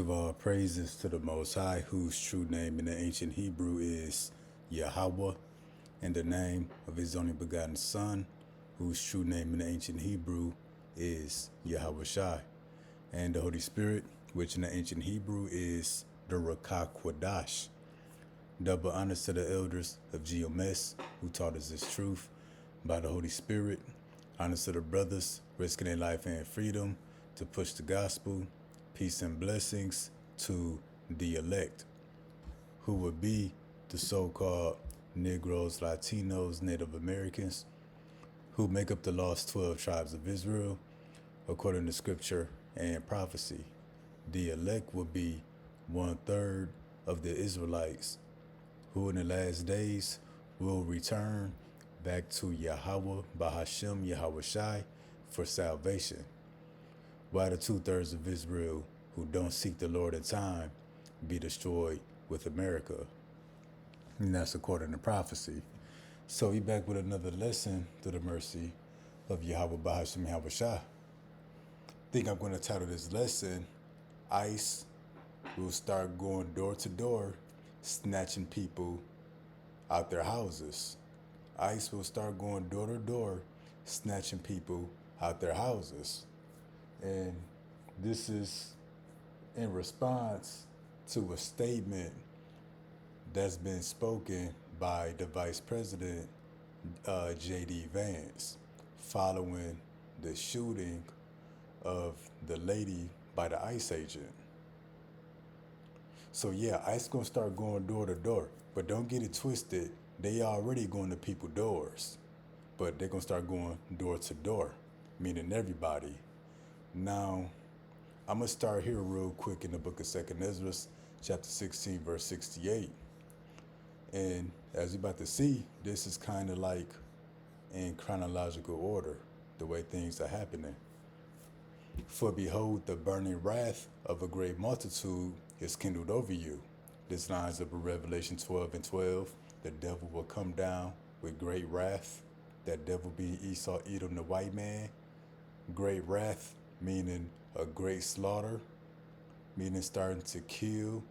Give all praises to the Most High, whose true name in the ancient Hebrew is Yahweh, and the name of his only begotten Son, whose true name in the ancient Hebrew is Yahweh Shai, and the Holy Spirit, which in the ancient Hebrew is the Rakah Kwadash. Double honors to the elders of GMS who taught us this truth by the Holy Spirit. Honors to the brothers risking their life and freedom to push the gospel. Peace and blessings to the elect, who would be the so-called Negroes, Latinos, Native Americans, who make up the lost 12 tribes of Israel, according to scripture and prophecy. The elect will be 1/3 of the Israelites, who in the last days will return back to Yahweh Bahashem Yahweh Shai for salvation, while the 2/3 of Israel who don't seek the Lord in time be destroyed with America. And that's according to prophecy. So we back with another lesson through the mercy of Yahweh Bahashem Yahweh Shai. I think I'm going to title this lesson, ICE will start going door to door, snatching people out their houses. ICE will start going door to door, snatching people out their houses. And this is in response to a statement that's been spoken by the Vice President, J.D. Vance, following the shooting of the lady by the ICE agent. So yeah, ICE gonna start going door to door, but don't get it twisted. They already going to people's doors, but they're gonna start going door to door, meaning everybody. Now, I'm gonna start here real quick in the book of 2nd Ezra, chapter 16, verse 68. And as you're about to see, this is kind of like in chronological order, the way things are happening. For behold, the burning wrath of a great multitude is kindled over you. This lines up in Revelation 12 and 12. The devil will come down with great wrath. That devil being Esau, Edom, the white man. Great wrath, meaning a great slaughter, meaning starting to kill.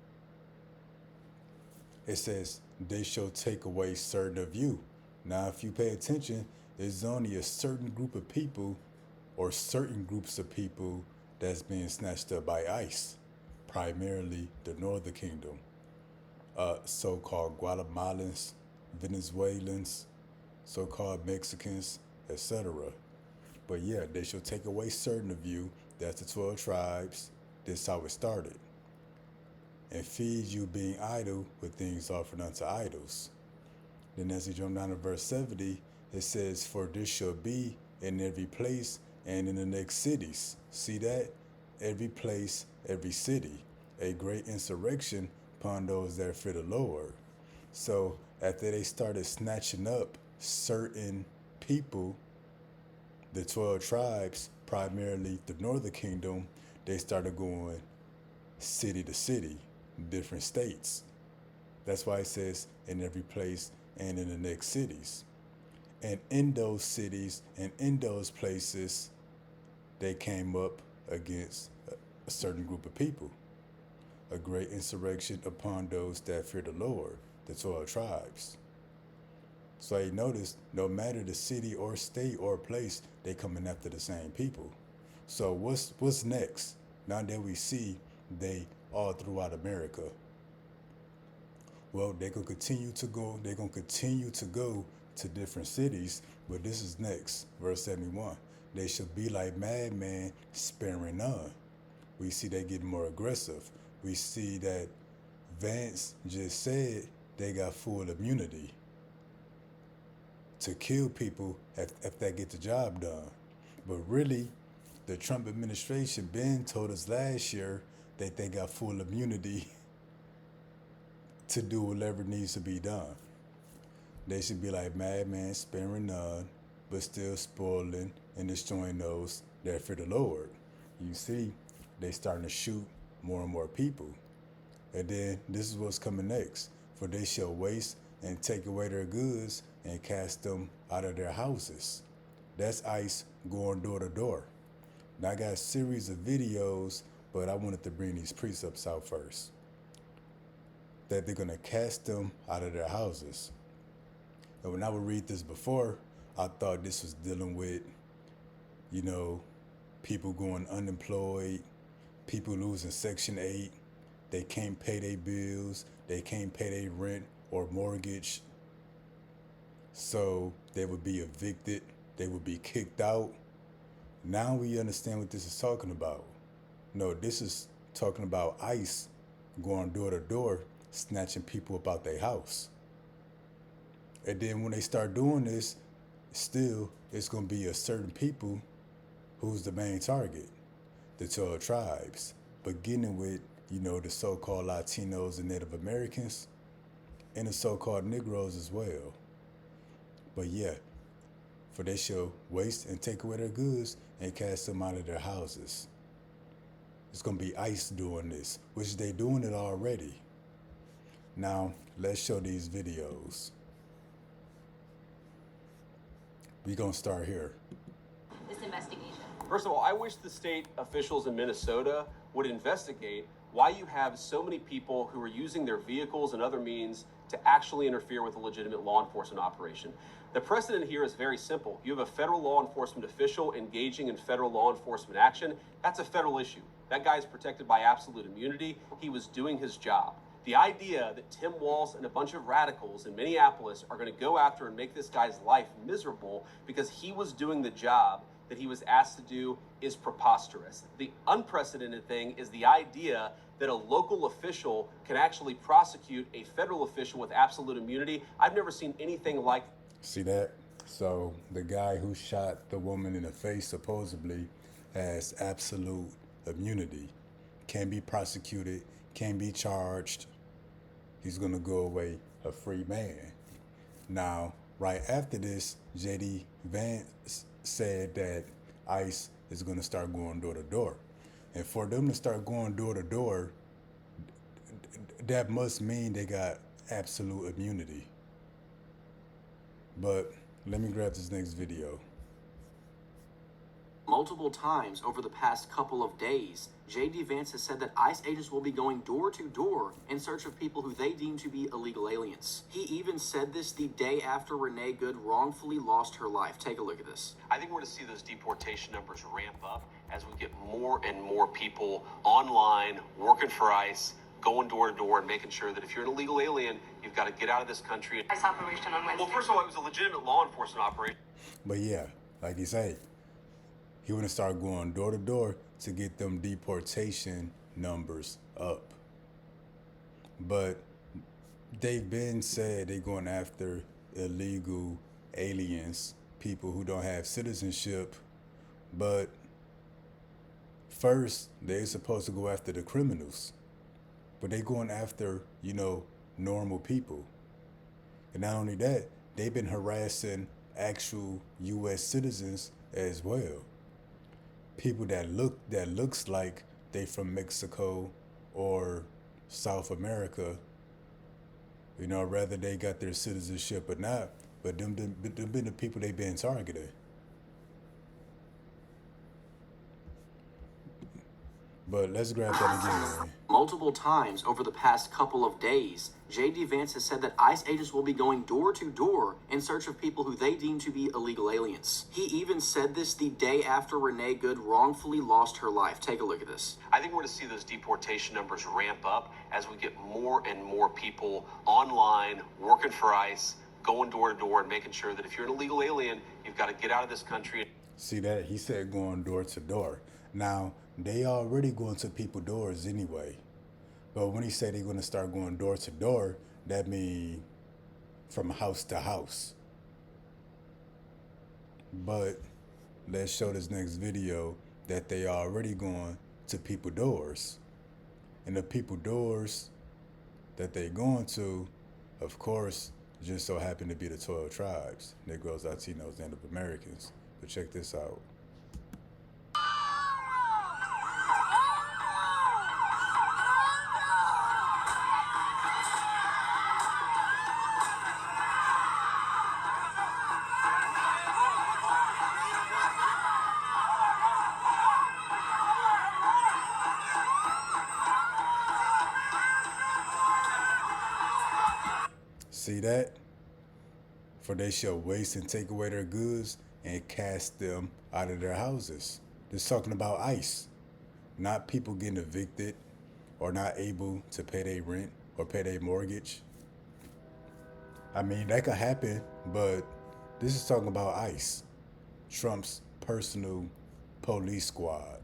It says, they shall take away certain of you. Now, if you pay attention, there's only a certain group of people or certain groups of people that's being snatched up by ICE, primarily the Northern Kingdom, so-called Guatemalans, Venezuelans, so-called Mexicans, etc. But yeah, they shall take away certain of you, that's the 12 tribes, this is how it started, and feed you being idle with things offered unto idols. Then as you jump down to verse 70, it says, for this shall be in every place and in the next cities. See that? Every place, every city. A great insurrection upon those that fear the Lord. So after they started snatching up certain people, the 12 tribes, primarily the Northern Kingdom, they started going city to city, different states. That's why it says in every place and in the next cities. And in those cities and in those places, they came up against a certain group of people. A great insurrection upon those that fear the Lord, the 12 tribes. So you notice, no matter the city or state or place, they coming after the same people. So what's next? Now that we see they all throughout America. Well, they're gonna continue to go. They're gonna continue to go to different cities, but this is next, verse 71. They shall be like madmen, sparing none. We see they getting more aggressive. We see that Vance just said they got full immunity to kill people if they get the job done. But really, the Trump administration been told us last year that they got full immunity to do whatever needs to be done. They should be like madmen, sparing none, but still spoiling and destroying those that fear the Lord. You see, they starting to shoot more and more people. And then this is what's coming next. For they shall waste and take away their goods and cast them out of their houses. That's ICE going door to door. Now I got a series of videos But I wanted to bring these precepts out first. That they're going to cast them out of their houses. And when I would read this before, I thought this was dealing with, you know, people going unemployed, people losing Section 8, they can't pay their bills, they can't pay their rent or mortgage. So they would be evicted, they would be kicked out. Now we understand what this is talking about. No, this is talking about ICE going door to door, snatching people up out their house. And then when they start doing this, still, it's going to be a certain people who's the main target, the 12 tribes, beginning with, you know, the so-called Latinos and Native Americans, and the so-called Negroes as well. But yeah, for they shall waste and take away their goods and cast them out of their houses. It's going to be ICE doing this, which they doing it already. Now, let's show these videos. We're going to start here. This investigation. First of all, I wish the state officials in Minnesota would investigate why you have so many people who are using their vehicles and other means to actually interfere with a legitimate law enforcement operation. The precedent here is very simple. You have a federal law enforcement official engaging in federal law enforcement action. That's a federal issue. That guy is protected by absolute immunity. He was doing his job. The idea that Tim Walz and a bunch of radicals in Minneapolis are going to go after and make this guy's life miserable because he was doing the job that he was asked to do is preposterous. The unprecedented thing is the idea that a local official can actually prosecute a federal official with absolute immunity. I've never seen anything like. See that? So the guy who shot the woman in the face supposedly has absolute immunity, can't be prosecuted, can't be charged. He's going to go away a free man. Now, right after this, J.D. Vance said that ICE is going to start going door to door. And for them to start going door to door, that must mean they got absolute immunity. But let me grab this next video. Multiple times over the past couple of days, J.D. Vance has said that ICE agents will be going door to door in search of people who they deem to be illegal aliens. He even said this the day after Renee Good wrongfully lost her life. Take a look at this. I think we're going to see those deportation numbers ramp up as we get more and more people online, working for ICE, going door to door and making sure that if you're an illegal alien, you've got to get out of this country. ICE operation on Wednesday. Well, first of all, it was a legitimate law enforcement operation. But yeah, like he said, he want to start going door to door to get them deportation numbers up. But they've been said they're going after illegal aliens, people who don't have citizenship. But first, they're supposed to go after the criminals. But they're going after, you know, normal people. And not only that, they've been harassing actual U.S. citizens as well. People that looks like they from Mexico or South America, you know, whether they got their citizenship or not, but them been the people they been targeting. But let's grab that again. Multiple times over the past couple of days, J.D. Vance has said that ICE agents will be going door to door in search of people who they deem to be illegal aliens. He even said this the day after Renee Good wrongfully lost her life. Take a look at this. I think we're going to see those deportation numbers ramp up as we get more and more people online, working for ICE, going door to door and making sure that if you're an illegal alien, you've got to get out of this country. See that? He said going door to door. Now, they already going to people's doors anyway. But when he said they're going to start going door to door, that means from house to house. But let's show this next video that they already going to people's doors. And the people's doors that they going to, of course, just so happen to be the 12 tribes, Negroes, Latinos, Native Americans. But check this out. See that? For they shall waste and take away their goods and cast them out of their houses. This talking about ICE, not people getting evicted or not able to pay their rent or pay their mortgage. I mean, that could happen, but this is talking about ICE, Trump's personal police squad.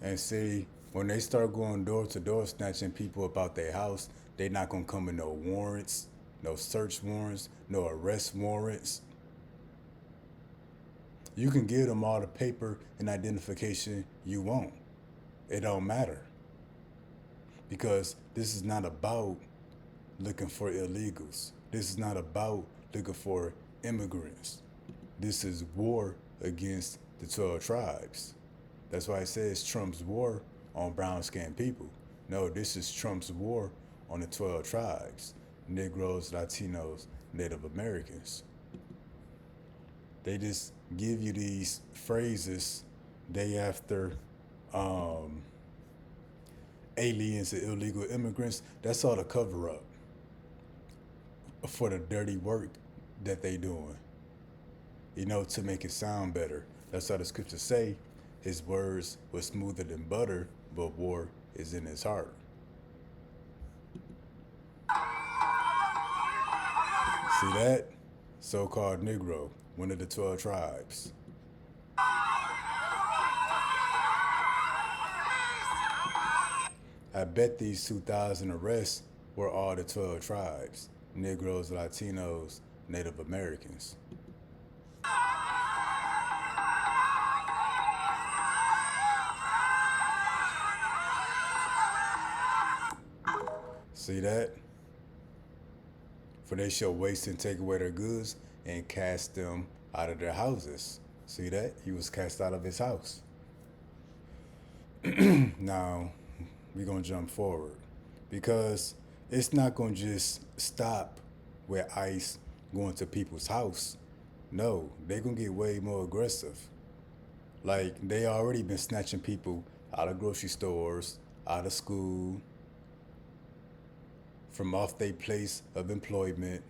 And see, when they start going door to door snatching people about their house, they not gonna come with no warrants, no search warrants, no arrest warrants. You can give them all the paper and identification you want. It don't matter. Because this is not about looking for illegals. This is not about looking for immigrants. This is war against the 12 tribes. That's why it says Trump's war on brown-skinned people. No, this is Trump's war on the 12 tribes, Negroes, Latinos, Native Americans. They just give you these phrases day after aliens and illegal immigrants. That's all the cover-up for the dirty work that they doing, to make it sound better. That's how the scriptures say, his words were smoother than butter, but war is in his heart. See that? So-called Negro, one of the 12 tribes. I bet these 2,000 arrests were all the 12 tribes, Negroes, Latinos, Native Americans. See that? For they shall waste and take away their goods and cast them out of their houses. See that? He was cast out of his house. Now, we're going to jump forward. Because it's not going to just stop with ICE going to people's house. No, they're going to get way more aggressive. Like, they already been snatching people out of grocery stores, out of school, from off their place of employment.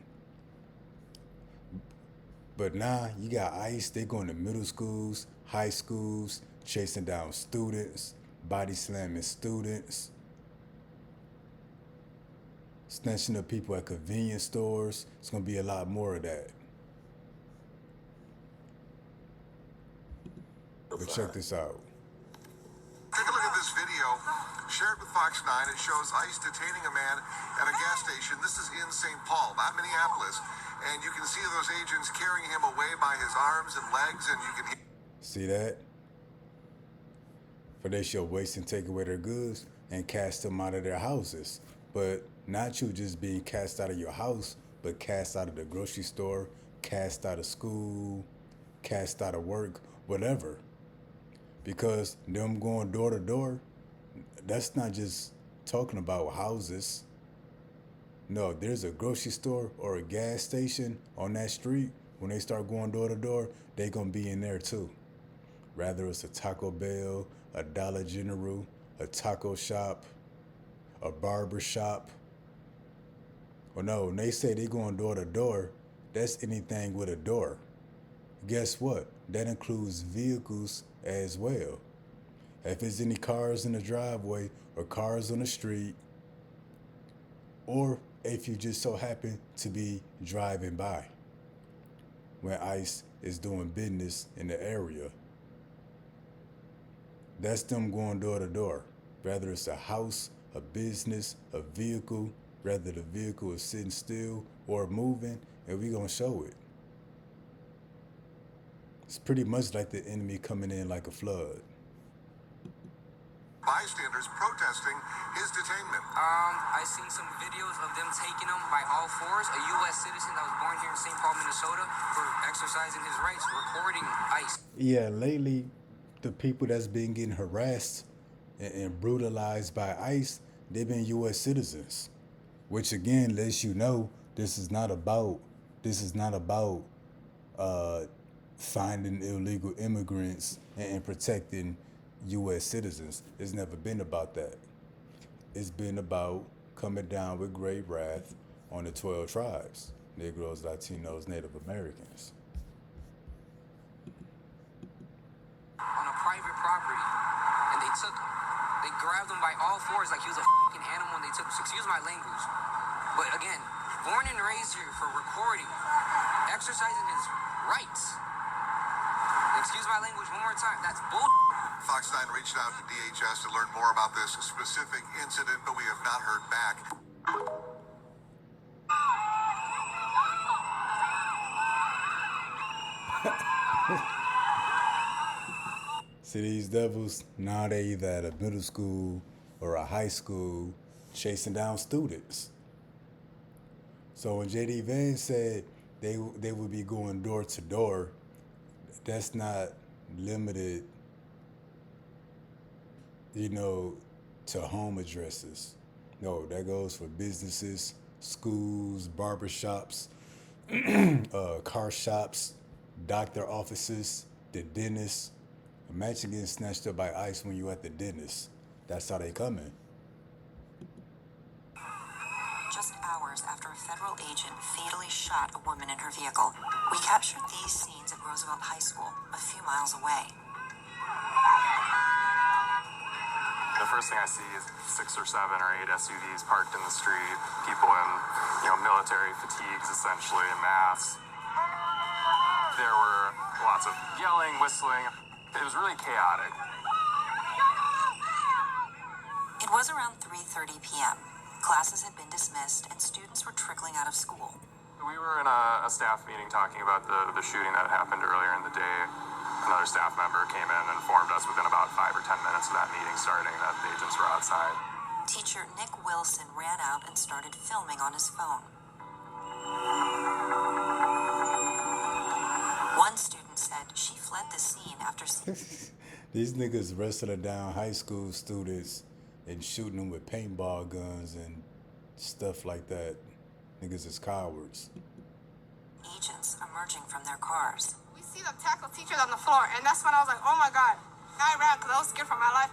But now you got ICE, they going to middle schools, high schools, chasing down students, body slamming students, snatching up people at convenience stores. It's going to be a lot more of that. But check this out. Take a look at this video. Share it with Fox 9. It shows ICE detaining a man at a gas station. This is in St. Paul, not Minneapolis. And you can see those agents carrying him away by his arms and legs, and you can see that? For they shall waste and take away their goods and cast them out of their houses. But not you just being cast out of your house, but cast out of the grocery store, cast out of school, cast out of work, whatever. Because them going door to door, that's not just talking about houses. No, there's a grocery store or a gas station on that street. When they start going door to door, they gonna be in there too. Rather it's a Taco Bell, a Dollar General, a taco shop, a barber shop. Well, no, when they say they going door to door, that's anything with a door. Guess what? That includes vehicles as well. If there's any cars in the driveway or cars on the street, or if you just so happen to be driving by when ICE is doing business in the area, that's them going door to door. Whether it's a house, a business, a vehicle, whether the vehicle is sitting still or moving, and we gonna show it. It's pretty much like the enemy coming in like a flood. bystanders protesting his detainment. I seen some videos of them taking him by all fours, a U.S. citizen that was born here in St. Paul, Minnesota, for exercising his rights, recording ICE. Yeah, lately, the people that's been getting harassed and brutalized by ICE, they've been U.S. citizens, which again lets you know this is not about finding illegal immigrants and protecting U.S. citizens. It's never been about that. It's been about coming down with great wrath on the 12 tribes: Negroes, Latinos, Native Americans. On a private property, and they grabbed him by all fours like he was a fucking animal, and they took, excuse my language, but again, born and raised here for recording, exercising his rights. Excuse my language one more time, that's bull. Fox 9 reached out to DHS to learn more about this specific incident, but we have not heard back. See these devils? Now they either at a middle school or a high school chasing down students. So when JD Vance said they would be going door to door, that's not limited, to home addresses. No, that goes for businesses, schools, barbershops, car shops, doctor offices, the dentist. Imagine getting snatched up by ICE when you at the dentist. That's how they coming. Just hours after a federal agent fatally shot a woman in her vehicle, we captured these scenes at Roosevelt High School, a few miles away. The first thing I see is 6 or 7 or 8 SUVs parked in the street, people in, military fatigues essentially, and masks. There were lots of yelling, whistling. It was really chaotic. It was around 3:30 p.m. Classes had been dismissed and students were trickling out of school. We were in a staff meeting talking about the shooting that happened earlier in the day. Another staff member came in and informed us within about 5 or 10 minutes of that meeting starting that the agents were outside. Teacher Nick Wilson ran out and started filming on his phone. One student said she fled the scene after seeing... These niggas wrestling down high school students and shooting them with paintball guns and stuff like that. Niggas is cowards. Agents emerging from their cars. We see the tackle teachers on the floor, and that's when I was like, oh my God. I ran because I was scared for my life.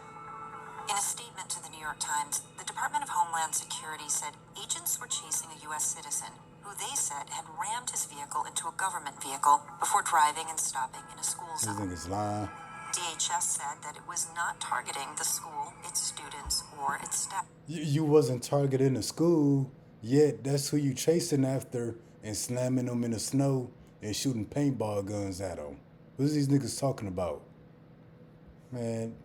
In a statement to the New York Times, the Department of Homeland Security said agents were chasing a U.S. citizen who they said had rammed his vehicle into a government vehicle before driving and stopping in a school zone. These niggas lying. DHS said that it was not targeting the school, its students, or its staff. You wasn't targeting the school, yet that's who you chasing after and slamming them in the snow and shooting paintball guns at them. What's these niggas talking about? Man,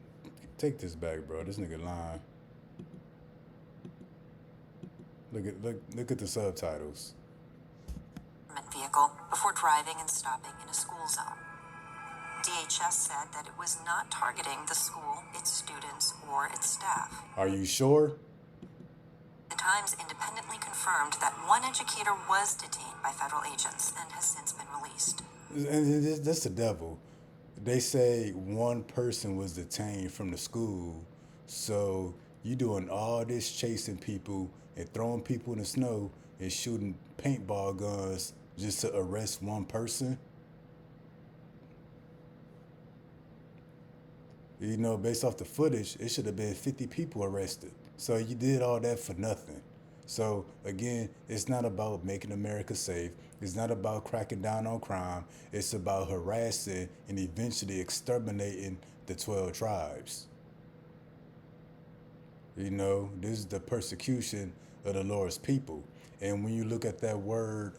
take this back, bro. This nigga lying. Look at the subtitles. Vehicle before driving and stopping in a school zone. DHS said that it was not targeting the school, its students, or its staff. Are you sure? The Times independently confirmed that one educator was detained by federal agents and has since been released. And that's the devil. They say one person was detained from the school, so you doing all this chasing people and throwing people in the snow and shooting paintball guns just to arrest one person? Based off the footage, it should have been 50 people arrested. So you did all that for nothing. So again, it's not about making America safe. It's not about cracking down on crime. It's about harassing and eventually exterminating the 12 tribes. This is the persecution of the Lord's people. And when you look at that word,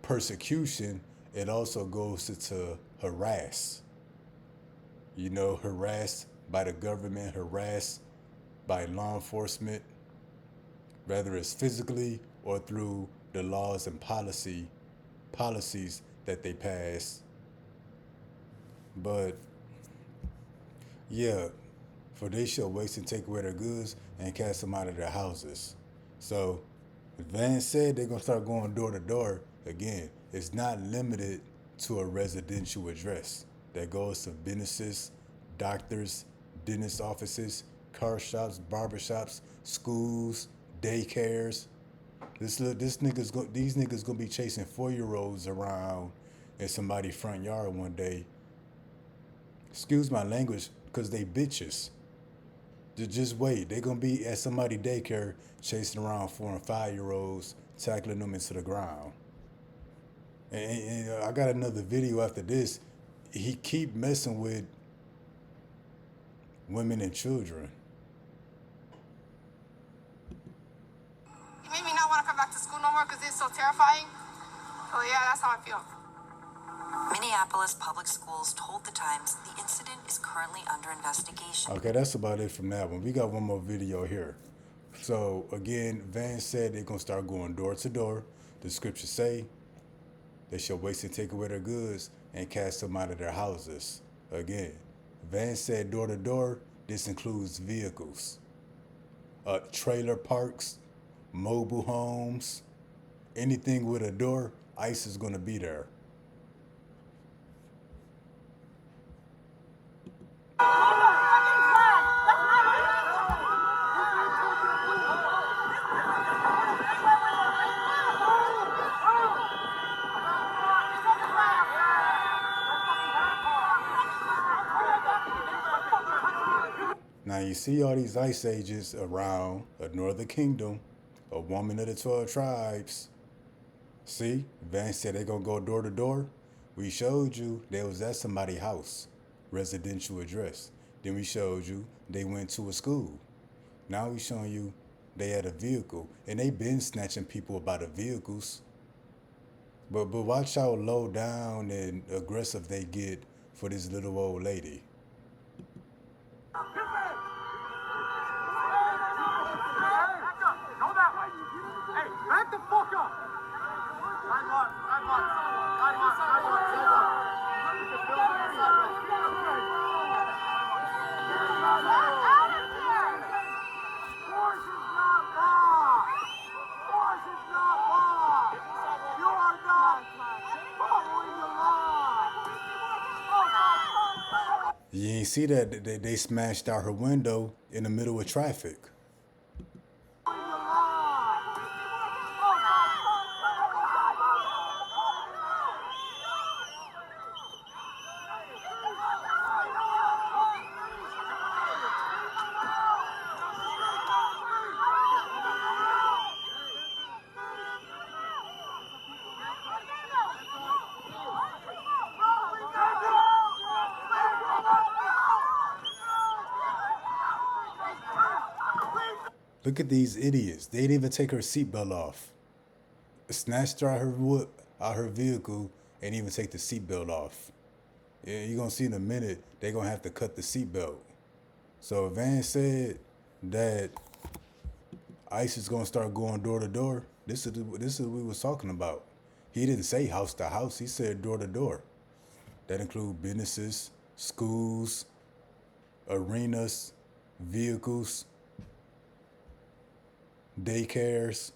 persecution, it also goes to harass. Harassed by the government, harassed by law enforcement, whether it's physically or through the laws and policies that they pass. But yeah, for they shall waste and take away their goods and cast them out of their houses. So, Van said they're going to start going door to door again. It's not limited to a residential address. That goes to businesses, doctors, dentist offices, car shops, barber shops, schools, daycares. These niggas gonna be chasing 4-year-olds around in somebody's front yard one day. Excuse my language, because they bitches. Just wait. They gonna be at somebody's daycare chasing around 4 and 5-year-olds, tackling them into the ground. And I got another video after this. He keep messing with women and children. It made me not want to come back to school no more because it's so terrifying. So yeah, that's how I feel. Minneapolis Public Schools told the Times the incident is currently under investigation. Okay, that's about it from that one. We got one more video here. So again, Van said they're gonna start going door to door. The scriptures say they shall waste and take away their goods and cast them out of their houses. Again, Van said door to door. This includes vehicles, trailer parks, mobile homes, anything with a door. ICE is gonna be there. Now you see all these ICE agents around a northern kingdom, a woman of the 12 tribes. See, Van said they're gonna go door to door. We showed you they was at somebody's house, residential address. Then we showed you they went to a school. Now we showing you they had a vehicle, and they been snatching people about the vehicles. But watch how low down and aggressive they get for this little old lady. Back the fuck up! You ain't see that they smashed out her window in the middle of traffic. Look at these idiots. They didn't even take her seatbelt off. Snatched her out her vehicle and even take the seatbelt off. Yeah, you're going to see in a minute, they're going to have to cut the seatbelt. So Van said that ICE is going to start going door to door. This is what we was talking about. He didn't say house to house. He said door to door. That includes businesses, schools, arenas, vehicles, daycares.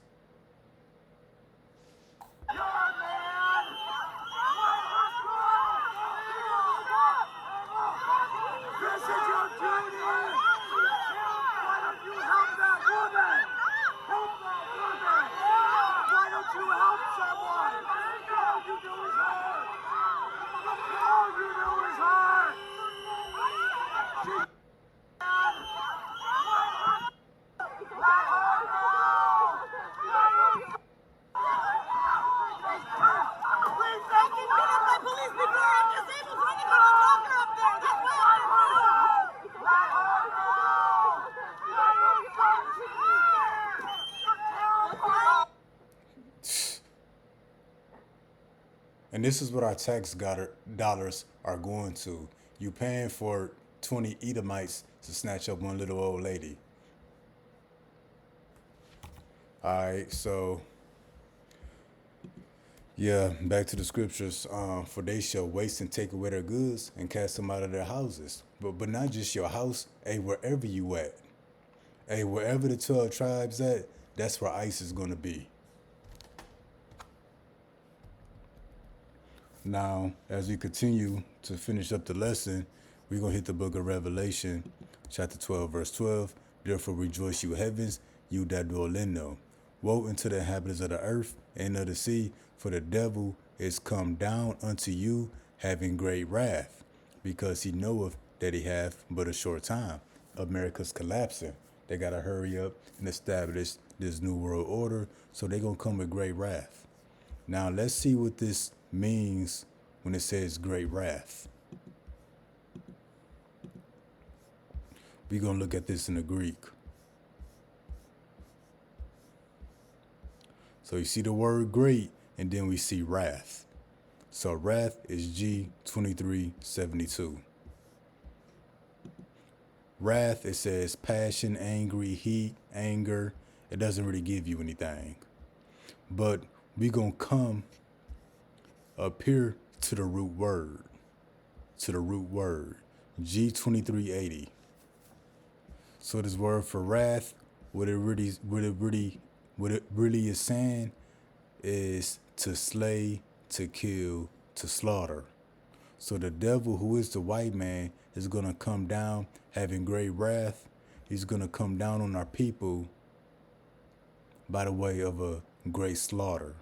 And this is what our tax dollars are going to. You paying for 20 Edomites to snatch up one little old lady. All right, so Yeah, back to the scriptures. For they shall waste and take away their goods and cast them out of their houses. But not just your house. Hey, wherever you at. Hey, wherever the 12 tribes at, that's where ICE is going to be. Now, as we continue to finish up the lesson, we're going to hit the book of Revelation, chapter 12, verse 12. Therefore rejoice, you heavens, you that dwell in them. Woe unto the inhabitants of the earth and of the sea, for the devil is come down unto you, having great wrath, because he knoweth that he hath but a short time. America's collapsing. They got to hurry up and establish this new world order, so they're going to come with great wrath. Now, let's see what this means when it says great wrath. We're going to look at this in the Greek. So you see the word great, and then we see wrath. So wrath is G2372. Wrath, it says passion, angry, heat, anger. It doesn't really give you anything. But we're going to come up here to the root word. G2380. So this word for wrath, what it really is saying is to slay, to kill, to slaughter. So the devil, who is the white man, is going to come down having great wrath. He's going to come down on our people by the way of a great slaughter.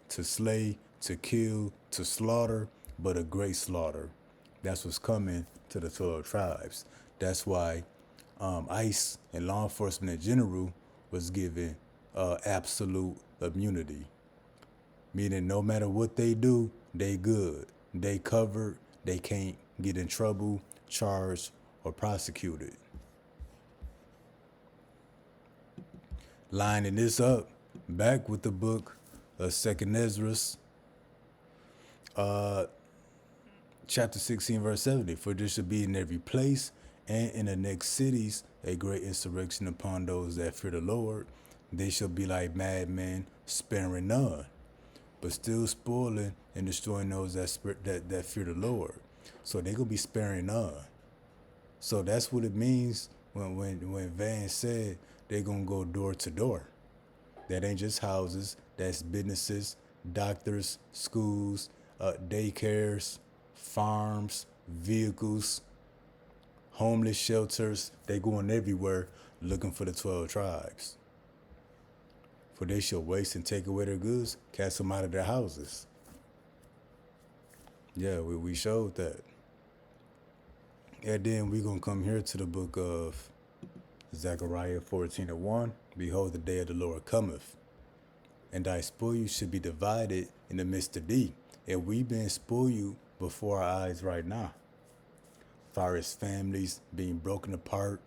To slay, to kill, to slaughter, but a great slaughter. That's what's coming to the 12 tribes. That's why ICE and law enforcement in general was given absolute immunity. Meaning no matter what they do, they good. They covered. They can't get in trouble, charged, or prosecuted. Lining this up, back with the book of 2nd Ezra, chapter 16, verse 70. For there shall be in every place and in the next cities a great insurrection upon those that fear the Lord. They shall be like madmen, sparing none, but still spoiling and destroying those that fear the Lord. So they're going to be sparing none. So that's what it means when Van said they're going to go door to door. That ain't just houses. That's businesses, doctors, schools, daycares, farms, vehicles, homeless shelters. They going everywhere looking for the 12 tribes. For they shall waste and take away their goods, cast them out of their houses. Yeah, we showed that. And then we're going to come here to the book of Zechariah 14:1. Behold, the day of the Lord cometh, and thy spoil should be divided in the midst of thee. And we been spoiled before our eyes right now. Far as families being broken apart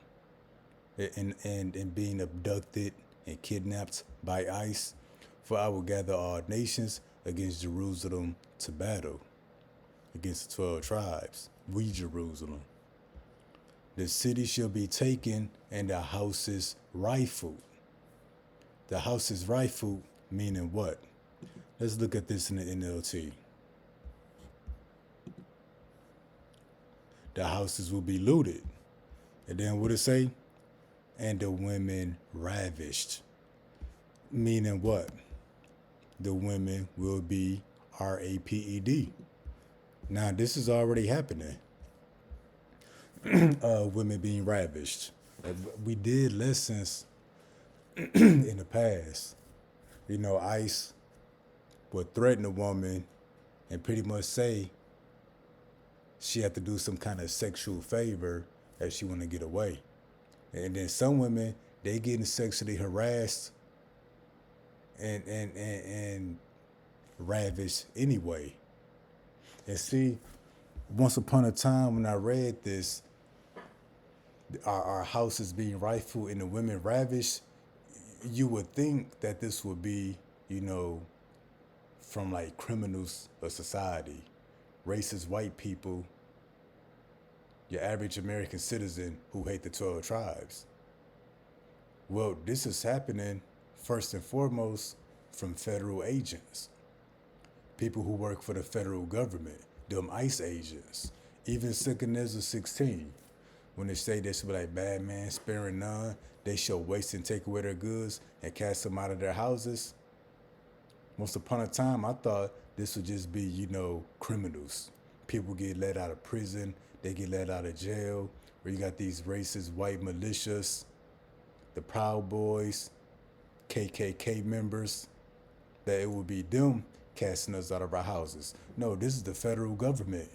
and being abducted and kidnapped by ICE. For I will gather all nations against Jerusalem to battle, against the 12 tribes, we Jerusalem. The city shall be taken and the houses rifled. The houses rifled meaning what? Let's look at this in the NLT. The houses will be looted. And then what it say? And the women ravished. Meaning what? The women will be raped. Now this is already happening. Women being ravished. We did lessons in the past. You know, ICE would threaten a woman and pretty much say she had to do some kind of sexual favor if she want to get away. And then some women, they getting sexually harassed and ravished anyway. And see, once upon a time when I read this, our houses being rifled and the women ravished, you would think that this would be, you know, from like criminals of society, racist white people, your average American citizen who hate the 12 tribes. Well, this is happening first and foremost from federal agents. people who work for the federal government, them ICE agents, even Sikaneza 16. When they say they should be like, bad man sparing none, they shall waste and take away their goods and cast them out of their houses. Once upon a time, I thought this would just be, criminals. People get let out of prison, they get let out of jail, where you got these racist white militias, the Proud Boys, KKK members, that it would be them casting us out of our houses. No, this is the federal government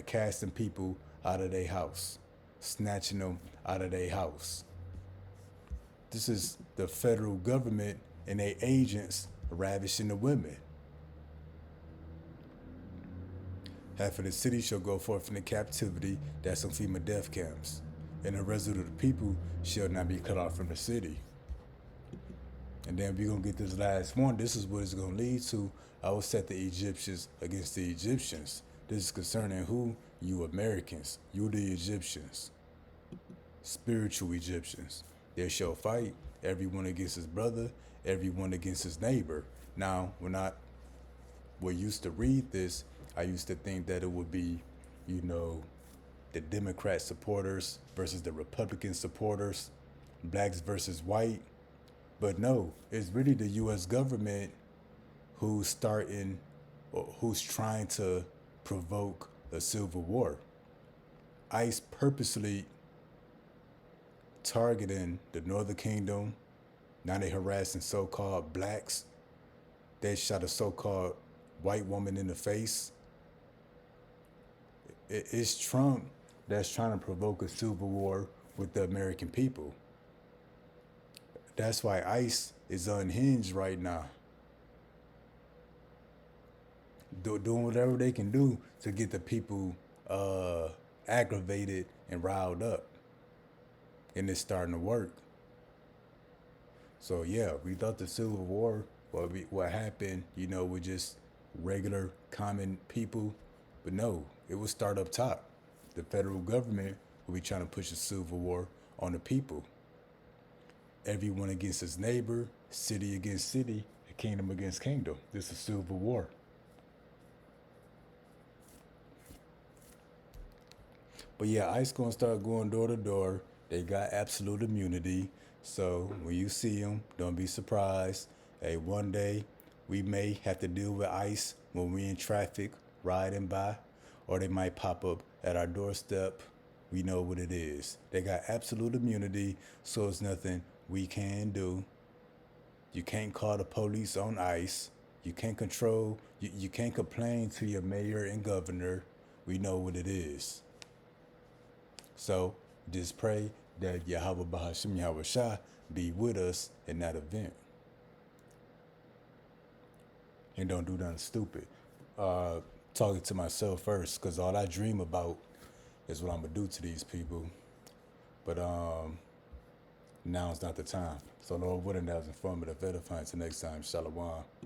casting people out of their house, snatching them out of their house. This is the federal government and their agents ravishing the women. Half of the city shall go forth into captivity, that's some FEMA death camps, and the rest of the people shall not be cut off from the city. And then we're going to get this last one. This is what it's going to lead to. I will set the Egyptians against the Egyptians. This is concerning who? You Americans. You the Egyptians. Spiritual Egyptians. They shall fight, everyone against his brother, everyone against his neighbor. Now, when I used to read this, I used to think that it would be, the Democrat supporters versus the Republican supporters, blacks versus white. But no, it's really the U.S. government who's trying to provoke a civil war. ICE purposely targeting the Northern Kingdom. Now they harassing so-called blacks. They shot a so-called white woman in the face. It's Trump that's trying to provoke a civil war with the American people. That's why ICE is unhinged right now. Doing whatever they can do to get the people aggravated and riled up. And it's starting to work. So yeah, we thought the Civil War, what happened, with just regular common people. But no, it would start up top. The federal government will be trying to push a civil war on the people. Everyone against his neighbor, city against city, kingdom against kingdom. This is a civil war. But yeah, ICE gonna start going door to door. They got absolute immunity. So when you see them, don't be surprised. Hey, one day we may have to deal with ICE when we in traffic riding by, or they might pop up at our doorstep. We know what it is. They got absolute immunity, so it's nothing we can do. You can't call the police on ICE. You can't control, you can't complain to your mayor and governor. We know what it is. So just pray that Yahweh Bahashim Yahweh Shah be with us in that event. And don't do nothing stupid. Talking to myself first, because all I dream about is what I'm going to do to these people. But now's not the time. So Lord, what that was informative, edifying. Till next time, Shalom.